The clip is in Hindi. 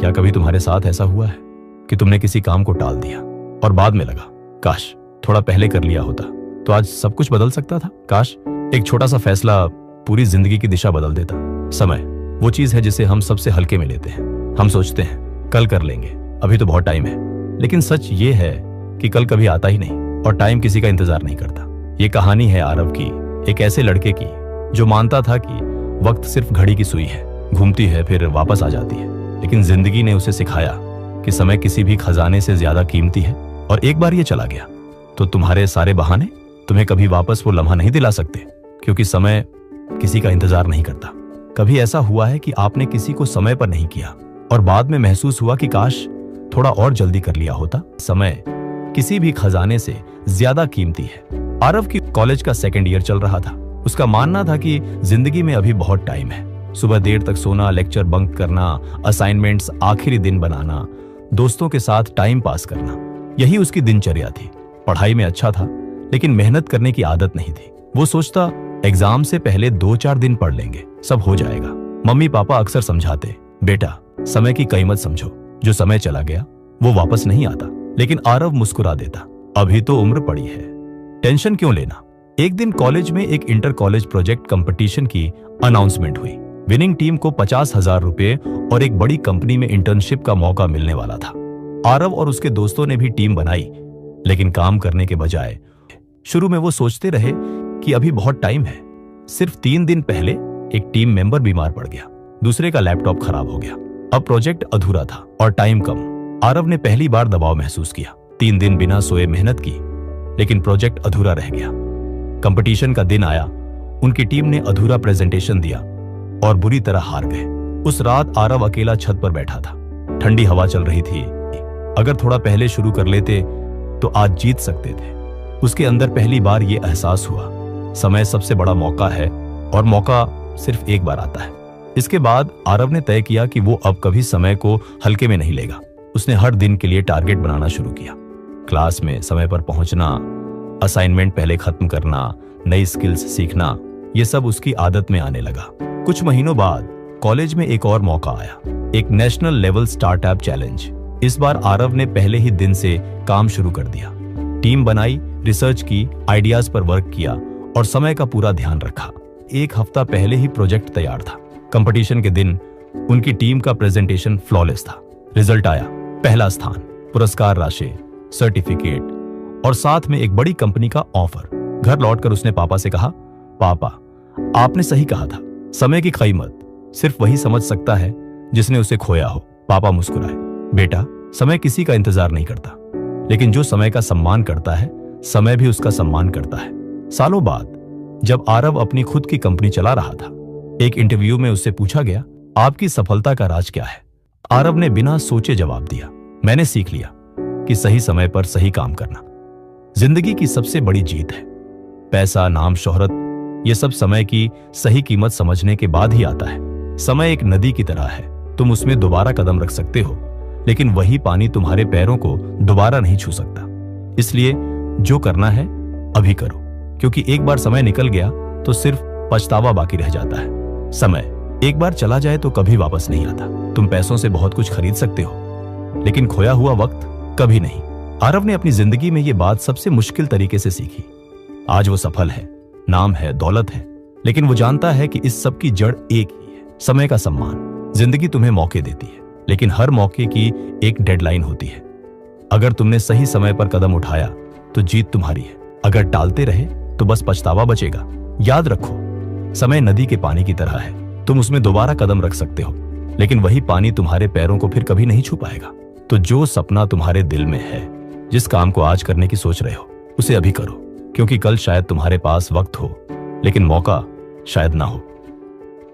क्या कभी तुम्हारे साथ ऐसा हुआ है कि तुमने किसी काम को टाल दिया और बाद में लगा काश थोड़ा पहले कर लिया होता तो आज सब कुछ बदल सकता था? काश एक छोटा सा फैसला पूरी जिंदगी की दिशा बदल देता। समय वो चीज है जिसे हम सबसे हल्के में लेते हैं। हम सोचते हैं कल कर लेंगे, अभी तो बहुत टाइम है। लेकिन सच ये है कि कल कभी आता ही नहीं और टाइम किसी का इंतजार नहीं करता। ये कहानी है आरव की, एक ऐसे लड़के की जो मानता था कि वक्त सिर्फ घड़ी की सुई है, घूमती है फिर वापस आ जाती है। लेकिन जिंदगी ने उसे सिखाया कि समय किसी भी खजाने से ज्यादा कीमती है और एक बार ये चला गया तो तुम्हारे सारे बहाने तुम्हें कभी वापस वो लम्हा नहीं दिला सकते, क्योंकि समय किसी का इंतजार नहीं करता। कभी ऐसा हुआ है कि आपने किसी को समय पर नहीं किया और बाद में महसूस हुआ कि काश थोड़ा और जल्दी कर लिया होता? समय किसी भी खजाने से ज्यादा कीमती है। आरव की कॉलेज का सेकंड ईयर चल रहा था। उसका मानना था कि जिंदगी में अभी बहुत टाइम है। सुबह देर तक सोना, लेक्चर बंक करना, असाइनमेंट्स आखिरी दिन बनाना, दोस्तों के साथ टाइम पास करना, यही उसकी दिनचर्या थी। पढ़ाई में अच्छा था लेकिन मेहनत करने की आदत नहीं थी। वो सोचता एग्जाम से पहले 2-4 दिन पढ़ लेंगे, सब हो जाएगा। मम्मी पापा अक्सर समझाते, बेटा समय की कीमत समझो, जो समय चला गया वो वापस नहीं आता। लेकिन आरव मुस्कुरा देता, अभी तो उम्र पड़ी है, टेंशन क्यों लेना। एक दिन कॉलेज में एक इंटर कॉलेज प्रोजेक्ट कंपटीशन की अनाउंसमेंट हुई। विनिंग टीम को 50,000 रुपए और एक बड़ी कंपनी में इंटर्नशिप का मौका मिलने वाला था। आरव और उसके दोस्तों ने भी टीम बनाई, लेकिन काम करने के बजाय शुरू में वो सोचते रहे कि अभी बहुत टाइम है। सिर्फ 3 दिन पहले एक टीम मेंबर बीमार पड़ गया, दूसरे का लैपटॉप खराब हो गया। अब प्रोजेक्ट अधूरा था और टाइम कम। आरव ने पहली बार दबाव महसूस किया। 3 दिन बिना सोए मेहनत की, लेकिन प्रोजेक्ट अधूरा रह गया। कंपटीशन का दिन आया, उनकी टीम ने अधूरा प्रेजेंटेशन दिया और बुरी तरह हार गए। उस रात आरव अकेला छत पर बैठा था। ठंडी हवा चल रही थी। अगर थोड़ा पहले शुरू कर लेते तो आज जीत सकते थे। उसके अंदर पहली बार यह एहसास हुआ, समय सबसे बड़ा मौका है और मौका सिर्फ एक बार आता है। इसके बाद आरव ने तय किया कि वो अब कभी समय को हल्के में नहीं लेगा। उसने हर दिन के लिए टारगेट बनाना शुरू किया। क्लास में समय पर पहुंचना, असाइनमेंट पहले खत्म करना, नई स्किल्स सीखना, ये सब उसकी आदत में आने लगा। कुछ महीनों बाद कॉलेज में एक और मौका आया, एक नेशनल लेवल स्टार्टअप चैलेंज। इस बार आरव ने पहले ही दिन से काम शुरू कर दिया। टीम बनाई, रिसर्च की, आइडियाज पर वर्क किया और समय का पूरा ध्यान रखा। 1 हफ्ता पहले ही प्रोजेक्ट तैयार था। कंपटीशन के दिन उनकी टीम का प्रेजेंटेशन फ्लॉलेस था। रिजल्ट आया, पहला स्थान, पुरस्कार राशि, सर्टिफिकेट और साथ में एक बड़ी कंपनी का ऑफर। घर लौटकर उसने पापा से कहा, पापा आपने सही कहा था, समय की कीमत सिर्फ वही समझ सकता है जिसने उसे खोया हो। पापा मुस्कुराए, बेटा समय किसी का इंतजार नहीं करता, लेकिन जो समय का सम्मान करता है, समय भी उसका सम्मान करता है। सालों बाद जब आरव अपनी खुद की कंपनी चला रहा था, एक इंटरव्यू में उससे पूछा गया, आपकी सफलता का राज क्या है? आरव ने बिना सोचे जवाब दिया, मैंने सीख लिया कि सही समय पर सही काम करना जिंदगी की सबसे बड़ी जीत है। पैसा, नाम, शोहरत, ये सब समय की सही कीमत समझने के बाद ही आता है। समय एक नदी की तरह है, तुम उसमें दोबारा कदम रख सकते हो, लेकिन वही पानी तुम्हारे पैरों को दोबारा नहीं छू सकता। इसलिए जो करना है अभी करो, क्योंकि एक बार समय निकल गया तो सिर्फ पछतावा बाकी रह जाता है। समय एक बार चला जाए तो कभी वापस नहीं आता। तुम पैसों से बहुत कुछ खरीद सकते हो, लेकिन खोया हुआ वक्त कभी नहीं। आरव ने अपनी जिंदगी में ये बात सबसे मुश्किल तरीके से सीखी। आज वो सफल है, नाम है, दौलत है, लेकिन वो जानता है कि इस सब की जड़ एक ही है, समय का सम्मान। जिंदगी तुम्हें मौके देती है, लेकिन हर मौके की एक डेडलाइन होती है। अगर तुमने सही समय पर कदम उठाया तो जीत तुम्हारी है, अगर टालते रहे तो बस पछतावा बचेगा। याद रखो, समय नदी के पानी की तरह है, तुम उसमें दोबारा कदम रख सकते हो, लेकिन वही पानी तुम्हारे पैरों को फिर कभी नहीं छू पाएगा। तो जो सपना तुम्हारे दिल में है, जिस काम को आज करने की सोच रहे हो, उसे अभी करो, क्योंकि कल शायद तुम्हारे पास वक्त हो, लेकिन मौका शायद ना हो।